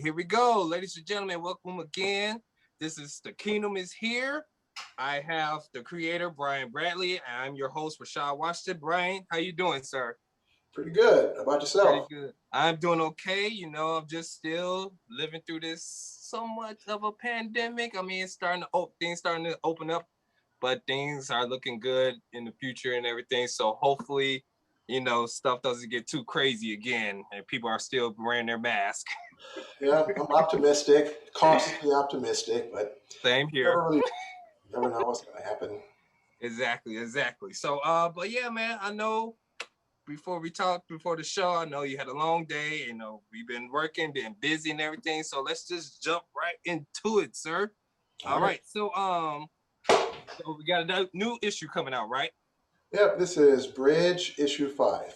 here we go. Ladies and gentlemen, welcome again. This is The Kingdom is Here. I have the creator, Brian Bradley, and I'm your host, Rashad Washington. Brian, how you doing, sir? Pretty good. How about Pretty yourself? good. I'm doing okay. I'm just still living through this somewhat of a pandemic. I mean, things starting to open up, but things are looking good in the future and everything. So hopefully, stuff doesn't get too crazy again and people are still wearing their mask. Yeah, I'm optimistic, cautiously optimistic, but Same you here. never know what's going to happen. Exactly. So, but yeah, man, I know before we talked before the show, I know you had a long day. We've been working, been busy and everything. So let's just jump right into it, sir. All right. So we got a new issue coming out, right? Yep, this is Bridge issue 5.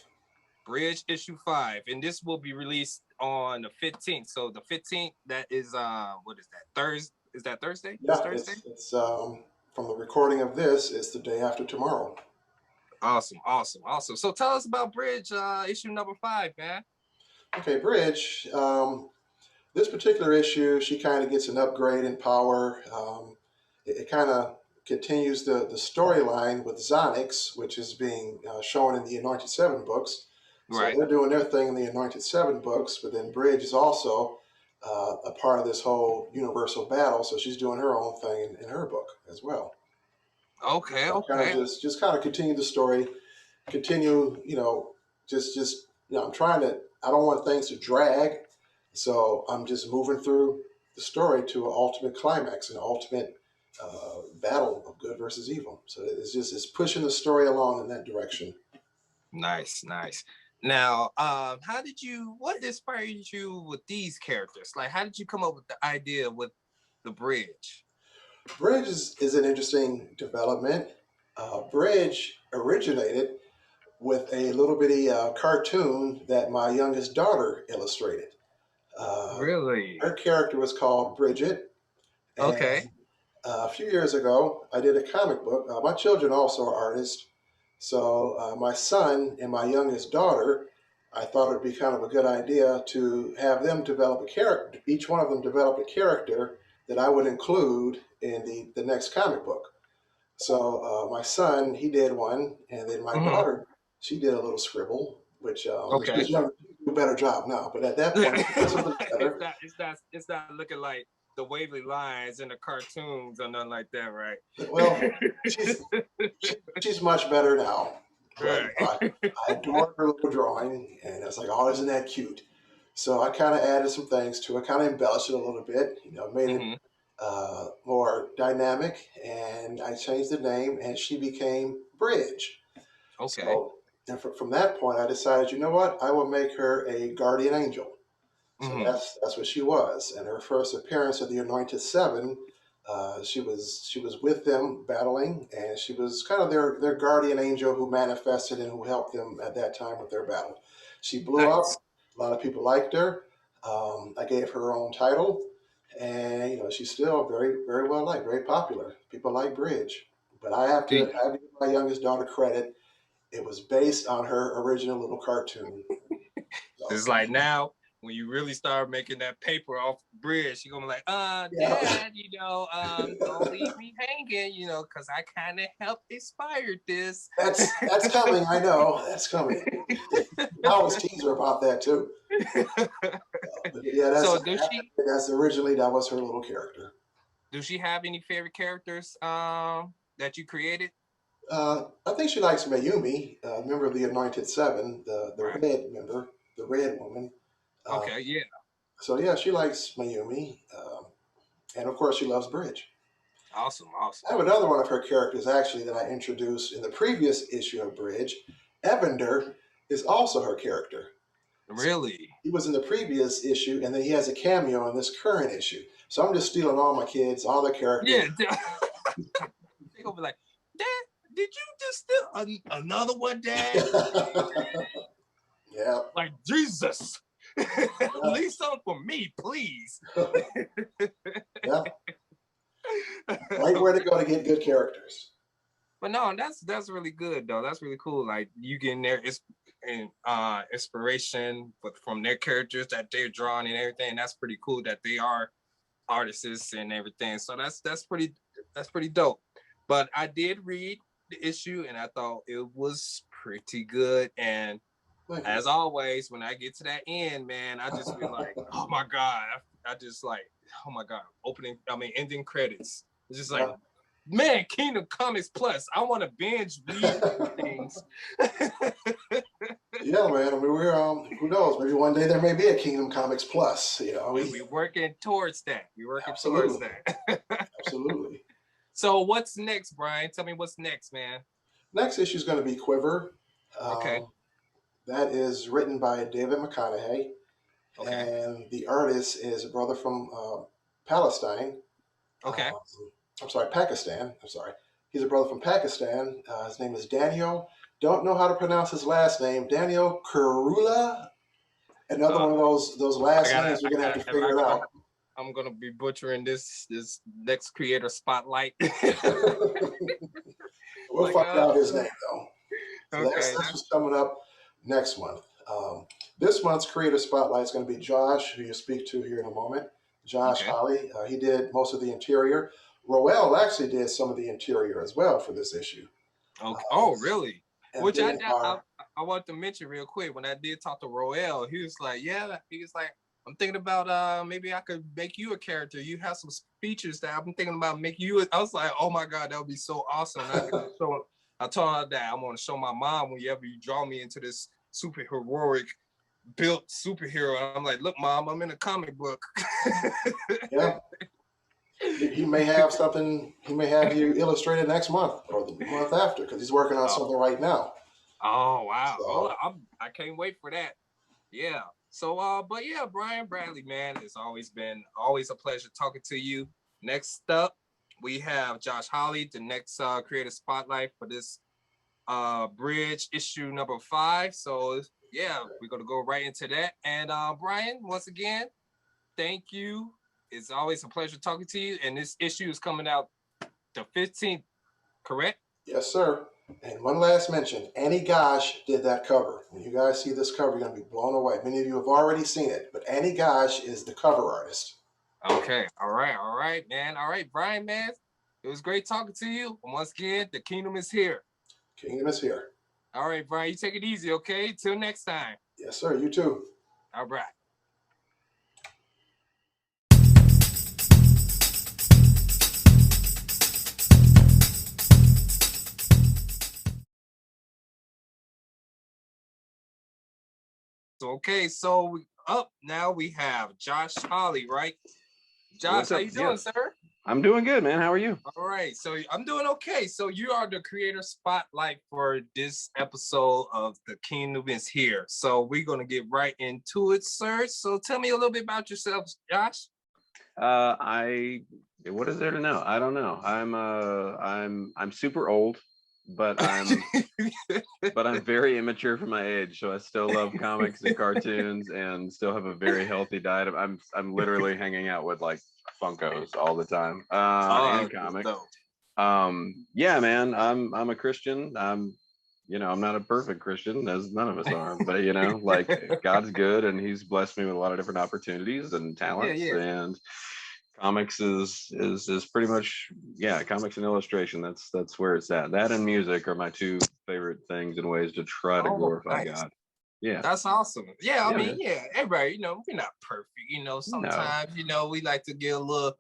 Bridge issue 5, and this will be released on the 15th. So the 15th, that is what is that? Thursday? Is that Thursday? This Yeah, Thursday? it's from the recording of this, it's the day after tomorrow. Awesome. So tell us about Bridge issue number 5, man. Okay, Bridge. This particular issue, she kind of gets an upgrade in power. It kind of continues the storyline with Zonix, which is being shown in the Anointed Seven books. So Right. they're doing their thing in the Anointed Seven books, but then Bridge is also a part of this whole universal battle. So she's doing her own thing in her book as well. Okay. So kind of just kind of continue the story, continue, I'm trying to. I don't want things to drag, so I'm just moving through the story to an ultimate climax, an ultimate battle of good versus evil. So it's pushing the story along in that direction. Nice. Now, what inspired you with these characters? Like, how did you come up with the idea with the Bridge? Bridge is an interesting development. Bridge originated with a little bitty cartoon that my youngest daughter illustrated. Really? Her character was called Bridget, and Okay. a few years ago, I did a comic book. My children also are artists. So my son and my youngest daughter, I thought it would be kind of a good idea to have them develop a character, each one of them develop a character that I would include in the next comic book. So my son, he did one, and then my Mm-hmm. daughter, she did a little scribble, which Okay. she's younger, she can do a better job now. But at that point, she put something together. It's not looking like the wavy lines in the cartoons or nothing like that, right? Well, she's she's much better now. But Right. I adored her little drawing, and I was like, "Oh, isn't that cute?" So I kind of added some things to it, kind of embellished it a little bit, made it Mm-hmm. more dynamic, and I changed the name, and she became Bridge. Okay. So, and from that point, I decided, you know what, I will make her a guardian angel. So Mm-hmm. that's what she was. And her first appearance at the Anointed Seven, she was with them battling, and she was kind of their guardian angel who manifested and who helped them at that time with their battle. She blew Nice. up. A lot of people liked her. I gave her own title, and she's still very very well liked, very popular. People like Bridge, but I have to give my youngest daughter credit. It was based on her original little cartoon. So It's like now when you really start making that paper off the bridge, you're gonna be like, yeah. Dad, don't leave me hanging, because I kind of helped inspire this. That's coming. I know that's coming. I always tease her about that too. But yeah, So does she that's originally that was her little character. does she have any favorite characters that you created? I think she likes Mayumi, member of the Anointed Seven, the Right. red member, the red woman. Uh, Okay, yeah. so yeah, she likes Mayumi, and of course she loves Bridge. Awesome. I have another one of her characters actually that I introduced in the previous issue of Bridge. Evander is also her character. So Really? he was in the previous issue, and then he has a cameo in this current issue. So I'm just stealing all my kids, all their characters. Yeah. They're gonna be like, Dad, did you just steal another one, Dad? Yeah. Like, Jesus. Leave some for me, please. Yeah. Right where to go to get good characters. But no, that's really good though. That's really cool. Like you get in there, inspiration from their characters that they're drawing and everything. And that's pretty cool that they are artists and everything. So that's pretty dope. But I did read the issue and I thought it was pretty good. And Thank you. as always, when I get to that end, man, I just be like, oh my God. I just like, oh my God, ending credits. It's just like, Yeah. man, Kingdom Comics Plus. I want to binge read things. Yeah, man. I mean, we're who knows? Maybe one day there may be a Kingdom Comics Plus. You know, We're working towards that. absolutely, absolutely. So what's next, Brian? Tell me what's next, man. Next issue is going to be Quiver. Okay. That is written by David McConaughey, Okay. and the artist is a brother from Palestine. Okay. I'm sorry, Pakistan. I'm sorry. He's a brother from Pakistan. His name is Daniel. Don't know how to pronounce his last name. Daniel Karula. Another one of those last names. We're gonna have to figure it out. I'm gonna be butchering this next creator spotlight. We'll find out his name though. So Okay. that's what's coming up next month. This month's creator spotlight is going to be Josh, who you speak to here in a moment. Josh Holley. He did most of the interior. Roel actually did some of the interior as well for this issue. Okay. Oh, really? Which I are, want to mention real quick. When I did talk to Roel, he was like, "Yeah," he was like, "I'm thinking about maybe I could make you a character. You have some features that I'm thinking about making you." I was like, "Oh my God, that would be so awesome!" I told her that I want to show my mom whenever you draw me into this super heroic built superhero. And I'm like, "Look, Mom, I'm in a comic book." Yeah. He may have something. He may have you illustrated next month or the month after because he's working on something right now. Oh wow! So, I can't wait for that. Yeah. So, but yeah, Brian Bradley, man, it's always a pleasure talking to you. Next up, we have Josh Holley, the next creative spotlight for this bridge issue number 5. So yeah, we're gonna go right into that. And Brian, once again, thank you. It's always a pleasure talking to you. And this issue is coming out the 15th, correct? yes, sir. And one last mention, Annie Gosh did that cover. When you guys see this cover, you're going to be blown away. Many of you have already seen it, but Annie Gosh is the cover artist. Okay. All right, man. All right, Brian, man. It was great talking to you. And once again, the kingdom is here. Kingdom is here. All right, Brian, you take it easy, okay? Till next time. Yes, sir. You too. All right. Okay, so up now we have Josh Holley, right? Josh, how you doing, sir? I'm doing good, man. How are you? All right, so I'm doing okay. So you are the creator spotlight for this episode of The Kingdom is Here. So we're gonna get right into it, sir. So tell me a little bit about yourself, Josh. What is there to know? I don't know. I'm super old, but I'm very immature for my age. So I still love comics and cartoons and still have a very healthy diet. I'm literally hanging out with like Funkos all the time. And comics. Yeah, man. I'm a Christian. I'm not a perfect Christian, as none of us are, but like God's good and he's blessed me with a lot of different opportunities and talents. And comics is pretty much, comics and illustration. That's where it's at. That and music are my two favorite things and ways to try to glorify God. Yeah, that's awesome. Yeah, I mean, everybody, we're not perfect. Sometimes, we like to get a little,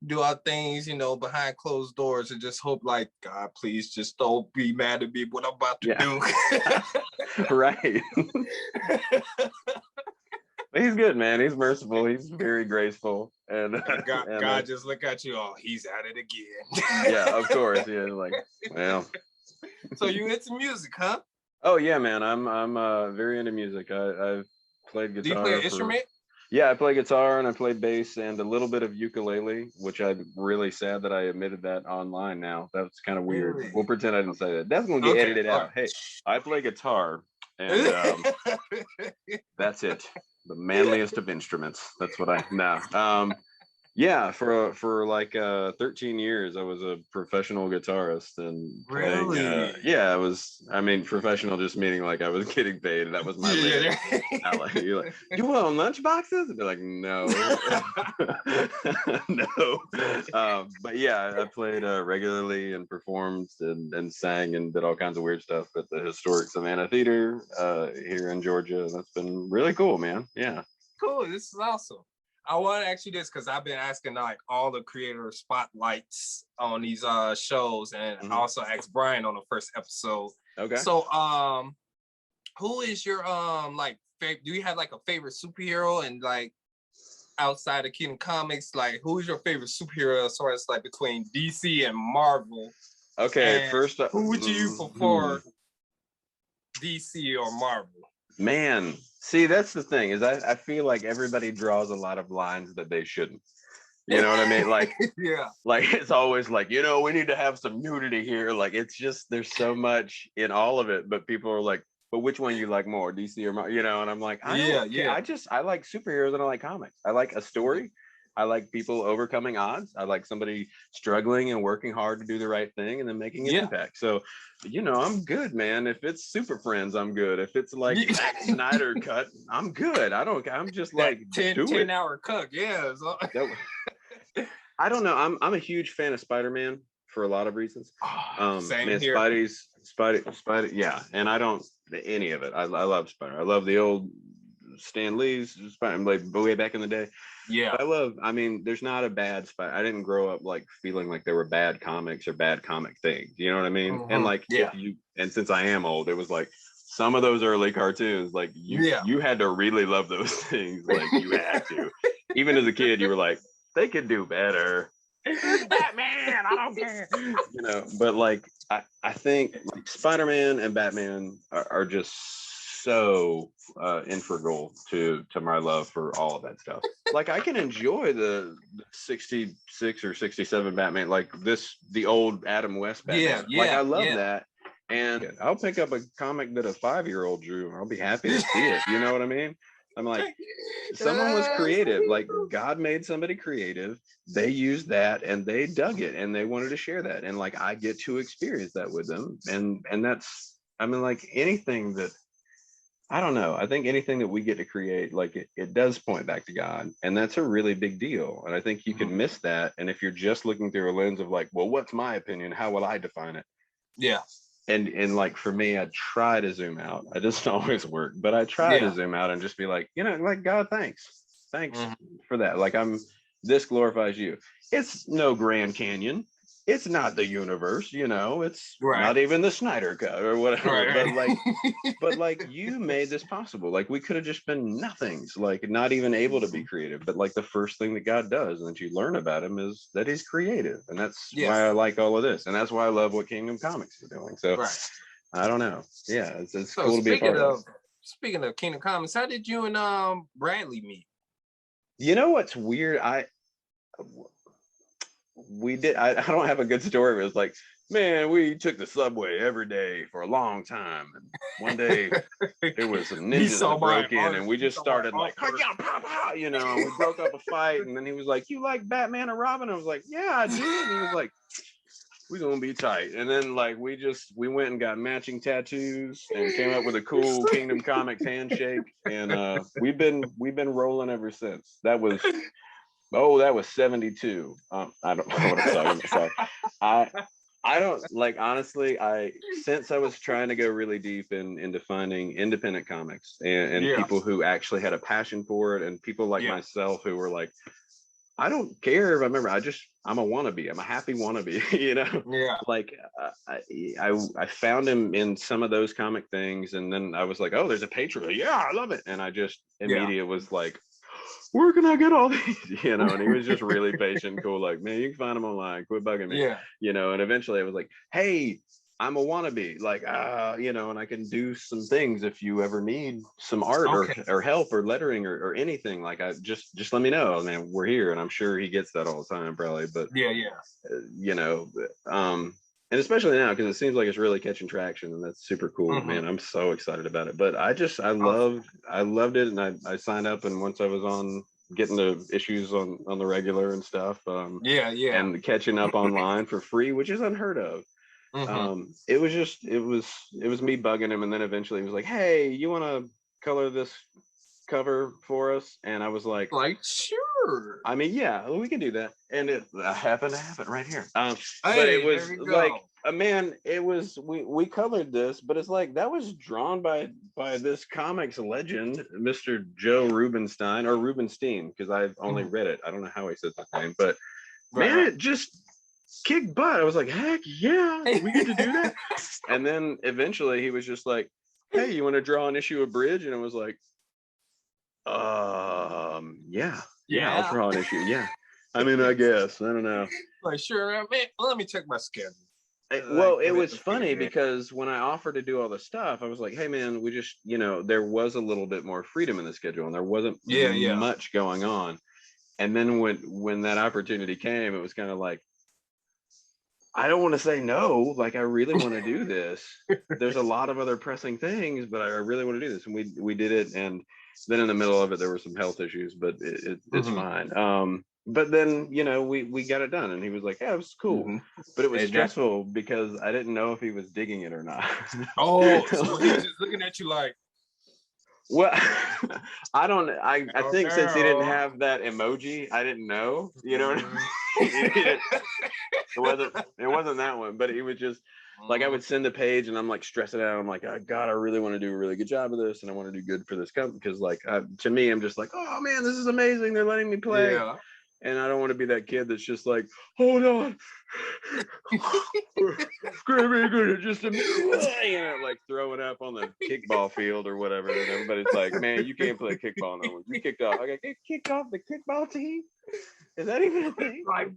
do our things, behind closed doors and just hope like, God, please just don't be mad at me what I'm about to do. Right. He's good, man. He's merciful. He's very graceful. And God just look at you. Oh, he's at it again. Yeah, of course. Yeah, like, well. So you into music, huh? Oh yeah, man. I'm very into music. I've played guitar. Do you play an instrument? Yeah, I play guitar and I play bass and a little bit of ukulele, which I'm really sad that I admitted that online now. That's kind of weird. Really? We'll pretend I didn't say that. That's gonna get edited out. Hey, I play guitar and that's it. The manliest of instruments. That's what I know. Yeah, for like 13 years I was a professional guitarist and playing Really? yeah, it was, I mean, professional just meaning like I was getting paid. That was my living. Yeah. Not like you're like, you want lunch boxes? And they're like, no. No. But yeah, I played regularly and performed and sang and did all kinds of weird stuff at the historic Savannah Theater here in Georgia. That's been really cool, man. Yeah. Cool. This is awesome. I want to ask you this because I've been asking like all the creator spotlights on these shows, and I also asked Brian on the first episode. Okay. So who is your like favorite? Do you have like a favorite superhero, and like outside of Kingdom Comics, like who is your favorite superhero as far as like between DC and Marvel? Okay, And first who would you prefer, DC or Marvel? Man, see, that's the thing is I feel like everybody draws a lot of lines that they shouldn't. You know what I mean? Like, yeah, like it's always like, you know, we need to have some nudity here. Like, it's just there's so much in all of it, but people are like, but which one you like more, DC or Marvel? You know? And I'm like, I don't care. I like superheroes and I like comics. I like a story. I like people overcoming odds. I like somebody struggling and working hard to do the right thing and then making an impact. So, you know, I'm good, man. If it's Super Friends, I'm good. If it's like Snyder cut, I'm good. I'm just like 10-hour cut. Yeah. So. I don't know. I'm a huge fan of Spider-Man for a lot of reasons. Same man, here. Spidey, yeah. And I don't any of it. I love Spider. I love the old Stan Lee's Spider, like way back in the day. Yeah. I mean, there's not a bad Spider. I didn't grow up like feeling like there were bad comics or bad comic things. You know what I mean? And like, and since I am old, it was like some of those early cartoons, like you had to really love those things. Like you had to. Even as a kid, you were like, they could do better. It's Batman, I don't care. You know, but like I think like Spider-Man and Batman are just so integral to my love for all of that stuff. Like I can enjoy the 66 or 67 Batman, like the old Adam West Batman. Like I love that. And I'll pick up a comic that a 5-year-old drew. I'll be happy to see it. You know what I mean? I'm like, someone was creative. Like God made somebody creative. They used that and they dug it and they wanted to share that. And like I get to experience that with them. And that's, I mean, like anything that, I don't know. I think anything that we get to create, like it does point back to God. And that's a really big deal. And I think you can miss that. And if you're just looking through a lens of like, well, what's my opinion? How will I define it? Yeah. And like for me, I try to zoom out. I just always work, but I try to zoom out and just be like, you know, like God, thanks for that. Like this glorifies you. It's no Grand Canyon. It's not the universe, you know. It's not even the Snyder cut or whatever. But like you made this possible. Like we could have just been nothings, like not even able to be creative. But like the first thing that God does, and that you learn about him, is that he's creative, and that's why I like all of this, and that's why I love what Kingdom Comics is doing. So I don't know. Yeah, it's cool to be a part of. Speaking of Kingdom Comics, how did you and Bradley meet? You know what's weird? I don't have a good story. It was like, man, we took the subway every day for a long time, and one day there was some ninjas that broke in, and we just started like, you know, and we broke up a fight, and then he was like, you like Batman and Robin? I was like, yeah, I do. And he was like, we're gonna be tight. And then like we went and got matching tattoos and came up with a cool Kingdom Comics handshake, and we've been rolling ever since. That was 72. I don't know what I'm talking about. I don't like, honestly, since I was trying to go really deep into finding independent comics and people who actually had a passion for it, and people like myself who were like, I don't care if I'm a wannabe. I'm a happy wannabe, you know? Yeah. Like I found him in some of those comic things, and then I was like, oh, there's a Patreon. Yeah, I love it. And I just immediately was like, where can I get all these? You know, and he was just really patient, cool, like, man, you can find them online, quit bugging me. You know, and eventually I was like, hey, I'm a wannabe, like, you know, and I can do some things if you ever need some art or help or lettering or anything. Like, I just let me know, man. We're here. And I'm sure he gets that all the time, probably. But you know, and especially now, because it seems like it's really catching traction, and that's super cool, man. I'm so excited about it. But I loved it, and I signed up, and once I was on getting the issues on the regular and stuff. Yeah. And catching up online for free, which is unheard of. It was just it was me bugging him, and then eventually he was like, "Hey, you want to color this cover for us?" And I was like, sure. I mean, yeah, we can do that. And it happened to happen right here. But it Hey, was there we like, go. man, it was we colored this, but it's like that was drawn by this comics legend, Mr. Joe Rubenstein or Rubenstein, because I've only read it. I don't know how he says that name, but man, Right. it just kicked butt. I was like, heck yeah, we get to do that. And then eventually he was just like, hey, you want to draw an issue of Bridge? And I was like, yeah, I'll draw an issue. Yeah. I mean, I guess. I don't know. Like, sure, man. Let me check my schedule. Well, it was funny because when I offered to do all the stuff, I was like, hey, man, we just, there was a little bit more freedom in the schedule and there wasn't much going on. And then when that opportunity came, it was kind of like, I don't want to say no. Like, I really want to do this. There's a lot of other pressing things, but I really want to do this. And we did it. And then in the middle of it, there were some health issues, but it's fine. But then, we got it done. And he was like, yeah, it was cool. But it was stressful because I didn't know if he was digging it or not. Oh, so he was just looking at you like, well, I think since he didn't have that emoji, I didn't know, what I mean? It wasn't that one, but he was just like, I would send the page and I'm like stressing out. I'm like, oh, God, I really want to do a really good job of this. And I want to do good for this company. Because like, to me, I'm just like, oh man, this is amazing. They're letting me play. Yeah. And I don't want to be that kid that's just like, hold on. Just a minute, like throwing up on the kickball field or whatever. And everybody's like, man, you can't play kickball no more. You kicked off. I got kicked off the kickball team? Is that even a thing? Like,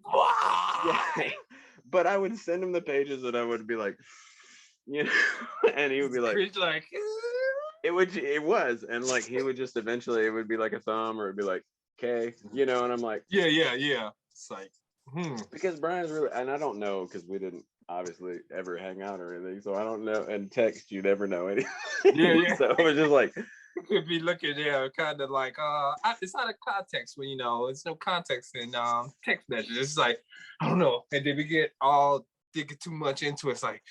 yeah. But I would send him the pages and I would be like, and he would be like, it was. And like, he would just eventually, it would be like a thumb or it'd be like, okay, and I'm like, yeah. It's like, because Brian's really, and I don't know because we didn't obviously ever hang out or anything, so I don't know. And text, you never know anything. Yeah. So it was just like, could be looking kind of like it's not a context when it's no context in text messages. It's like, I don't know, and then we get all digging too much into it. It's like,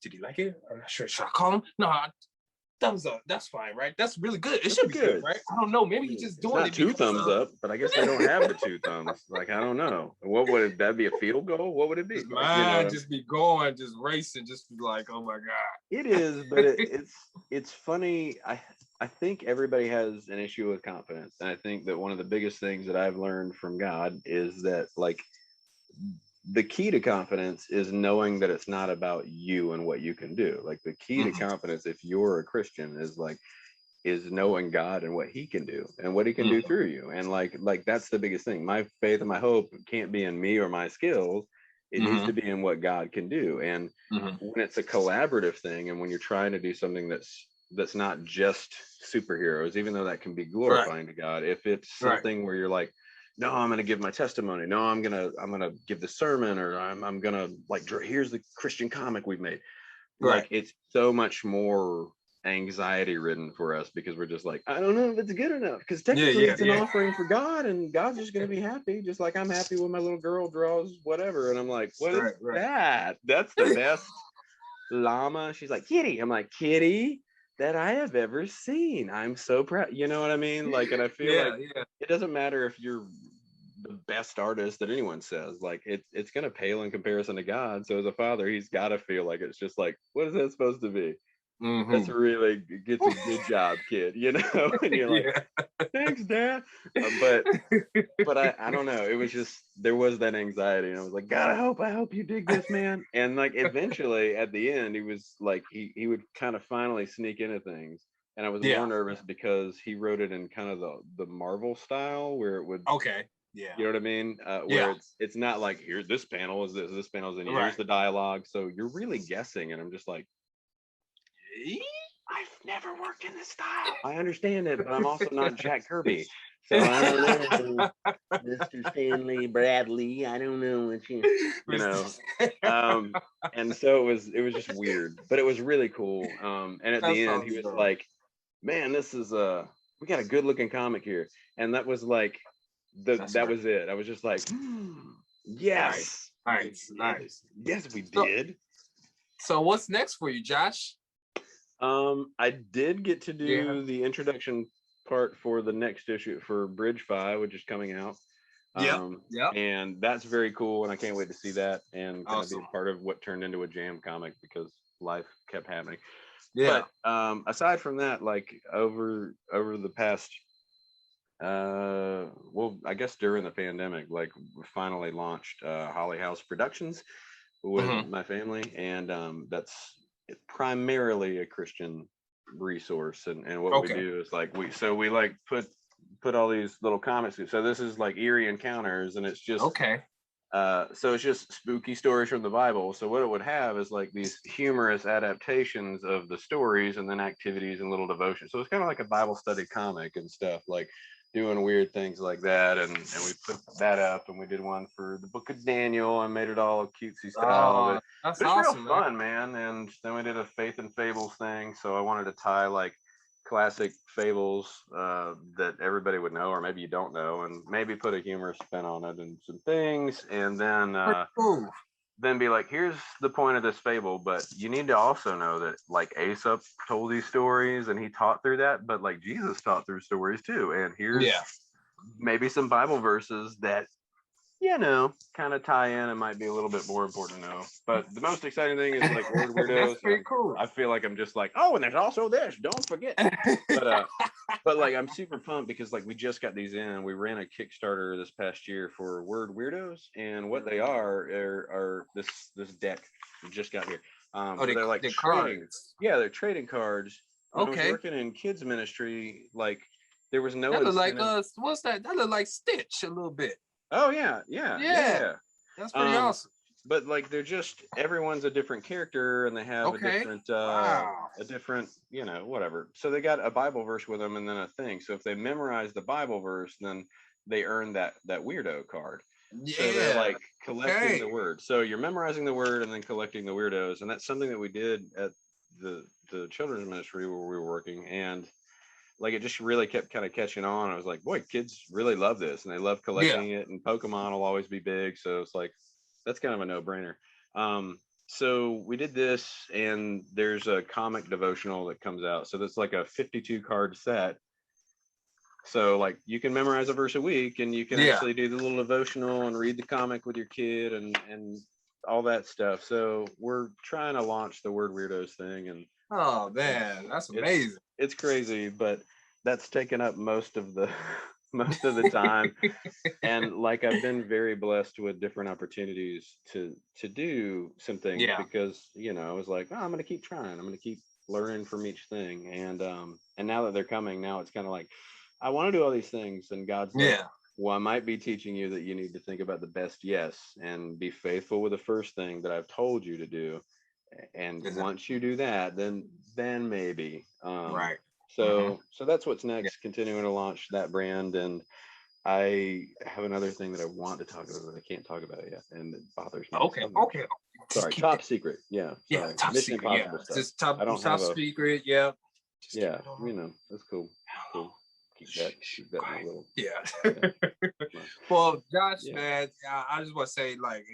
did he like it? I'm not sure. Should I call him? No, thumbs up. That's fine, right? That's really good. It should be good, right? I don't know. Maybe he's just doing it. Two thumbs up, but I guess I don't have the two thumbs. Like, I don't know. What would that be? A field goal? What would it be? Mine just be going, just racing, just be like, oh my God. It is, but it's funny. I think everybody has an issue with confidence, and I think that one of the biggest things that I've learned from God is that like the key to confidence is knowing that it's not about you and what you can do. Like the key to confidence, if you're a Christian, is knowing God and what he can do and what he can do through you. And like that's the biggest thing. My faith and my hope can't be in me or my skills. It needs to be in what God can do. And when it's a collaborative thing, and when you're trying to do something that's not just superheroes, even though that can be glorifying to God, if it's something where you're like, no, I'm going to give my testimony. No, I'm going to give the sermon, or I'm going to like, here's the Christian comic we've made. Like, it's so much more anxiety ridden for us because we're just like, I don't know if it's good enough, because technically it's an offering for God, and God's just going to be happy, just like I'm happy when my little girl draws whatever. And I'm like, what is that? That's the best llama. She's like, kitty. I'm like, kitty that I have ever seen. I'm so proud. You know what I mean? Like, and I feel like it doesn't matter if you're the best artist that anyone says, like it's gonna pale in comparison to God. So as a father, he's got to feel like it's just like, what is that supposed to be? That's really gets a good job, kid. And you're like, thanks, Dad. But I don't know. It was just, there was that anxiety, and I was like, God, I hope you dig this, man. And like eventually at the end, he was like, he would kind of finally sneak into things, and I was more nervous because he wrote it in kind of the Marvel style where it would you know what I mean? Where it's not like, here, this panel is this panel is, and here's the dialogue, so you're really guessing. And I'm just like, I've never worked in this style. I understand it, but I'm also not Jack Kirby. So I don't know, Mr. Stanley Bradley. I don't know what and so it was just weird, but it was really cool. And at the end, he was like, man, this is we got a good looking comic here. And that was like, that was it. I was just like, yes, nice. Yes, we did. So what's next for you, Josh? I did get to do the introduction part for the next issue for Bridge 5, which is coming out. Yep. And that's very cool, and I can't wait to see that and kind of be Awesome. a part of what turned into a Jam comic because life kept happening. Yeah. But aside from that, like over the past well, I guess during the pandemic, like we finally launched Holley House Productions with my family, and that's primarily a Christian resource, and what we do is like we like put all these little comics. So this is like Eerie Encounters, and it's just so it's just spooky stories from the Bible. So what it would have is like these humorous adaptations of the stories, and then activities and little devotions. So it's kind of like a Bible study comic and stuff, like doing weird things like that. And we put that up, and we did one for the Book of Daniel and made it all cutesy style. That's it's awesome, real fun, man. And then we did a Faith and Fables thing. So I wanted to tie like classic fables that everybody would know, or maybe you don't know, and maybe put a humorous spin on it and some things, and then be like, here's the point of this fable, but you need to also know that like Aesop told these stories and he taught through that, but like Jesus taught through stories too, and here's maybe some Bible verses that kind of tie in and might be a little bit more important to know. But the most exciting thing is like Word Weirdos. That's pretty cool. I feel like I'm just like, oh, and there's also this, don't forget. But like I'm super pumped because like we just got these in. We ran a Kickstarter this past year for Word Weirdos, and what they are this deck we just got here. They're like trading cards. Yeah, they're trading cards. When I was working in kids ministry, like there was no. That look like what's that? That look like Stitch a little bit. Oh yeah. That's pretty awesome. But like they're just everyone's a different character, and they have a different whatever. So they got a Bible verse with them, and then a thing. So if they memorize the Bible verse, then they earn that weirdo card. So they're like collecting the word. So you're memorizing the word and then collecting the weirdos, and that's something that we did at the children's ministry where we were working, and like it just really kept kind of catching on. I was like, boy, kids really love this, and they love collecting it, and Pokemon will always be big, so it's like that's kind of a no-brainer. So we did this, and there's a comic devotional that comes out, so that's like a 52 card set. So like you can memorize a verse a week, and you can actually do the little devotional and read the comic with your kid and all that stuff. So we're trying to launch the Word Weirdos thing, and oh man, that's amazing. It's crazy, but that's taken up most of the time. And like I've been very blessed with different opportunities to do some things because I was like, oh, I'm gonna keep trying, I'm gonna keep learning from each thing. And now that they're coming, now it's kind of like I want to do all these things, and God's like, well, I might be teaching you that you need to think about the best yes and be faithful with the first thing that I've told you to do. And once you do that, then maybe so that's what's next. Continuing to launch that brand, and I have another thing that I want to talk about, but I can't talk about it yet, and it bothers me. Okay. Sorry, top secret. Top Mission secret. Impossible stuff. Just top secret. That's cool. Keep that in a little. Well, Josh, man, I just want to say, like,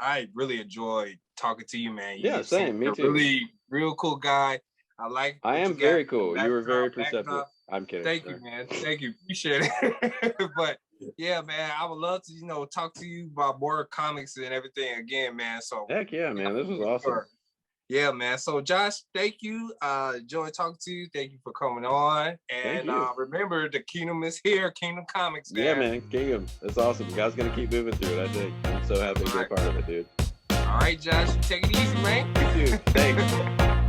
I really enjoyed talking to you, man. Same. Me too. Really, real cool guy. I am very cool. You were very perceptive. I'm kidding. Thank you, man. Thank you. Appreciate it. But yeah, man, I would love to, talk to you about more comics and everything again, man. So heck yeah, man. This was awesome. Yeah, man. So Josh, thank you. Enjoyed talking to you. Thank you for coming on. And remember, the Kingdom is here. Kingdom Comics, man. Yeah, man. Kingdom. That's awesome. God's gonna keep moving through it, I think. I'm so happy to be a part of it, dude. All right, Josh. You take it easy, man. You too. Thanks.